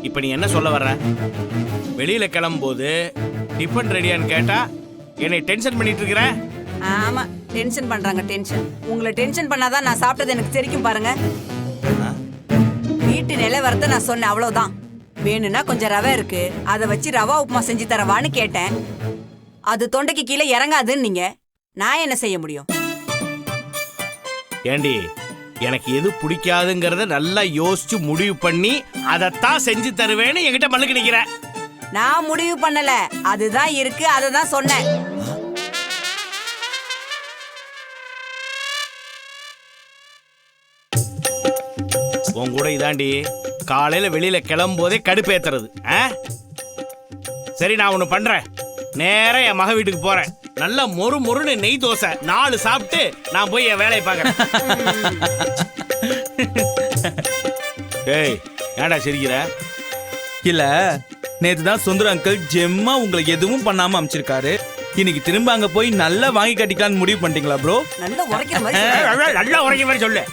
இப்ப நீ என்ன சொல்ல வர்ற? வெளியில கிளம்பும்போது டிஃபன் ரெடியான்னு கேட்டா என்னை டென்ஷன் பண்ணிட்டு இருக்கிற. ஆமா, டென்ஷன் பண்றாங்க. டென்ஷன் உங்களை டென்ஷன் பண்ணாதான் நான் சாப்பிட்டது எனக்கு தெரியும் பாருங்க. வீட்டு நிலவரத்தை நான் சொன்னேன், அவ்வளவுதான். வேணும்னா கொஞ்சம் ரவை இருக்கு, அதை வச்சு ரவா உப்புமா செஞ்சு தரவான்னு கேட்டேன். அது தொண்டைக்கு கீழே இறங்காதுன்னு நீங்க. நான் என்ன செய்ய முடியும்? ஏண்டி, எனக்கு எது பிடிக்காதுங்கிறத நல்லா யோசிச்சு முடிவு பண்ணி அதைத்தான் செஞ்சு தருவேன்னு என்கிட்ட மல்லுக்கு நிக்கிற. நான் முடிவு பண்ணல, அதுதான் இருக்கு, அதை தான் சொன்னேன். உன் கூட இதாண்டி காலையில வெளியில கிளம்பும் போதே கடுப்பேத்துறது. சரி, நான் ஒண்ணு பண்றேன். நேரா என் மக வீட்டுக்கு போறேன். நல்லா மொறு மொறுன்னு நெய் தோசை 4 சாப்பிட்டு நான் போய் என் வேலையை பார்க்கறேன். ஏய், ஏன்டா சிரிக்கிற? இல்ல, நேத்து தான் சுந்தர் அங்கிள் ஜெம்மா உங்களை எதுவும் பண்ணாம அமைச்சிருக்காரு. இன்னைக்கு திரும்ப அங்க போய் நல்லா வாங்கி கட்டிக்கலான்னு முடிவு பண்ணிட்டீங்களா ப்ரோ? நல்லா உரைக்கிற மாதிரி நல்லா உரைக்கிற மாதிரி சொல்லு.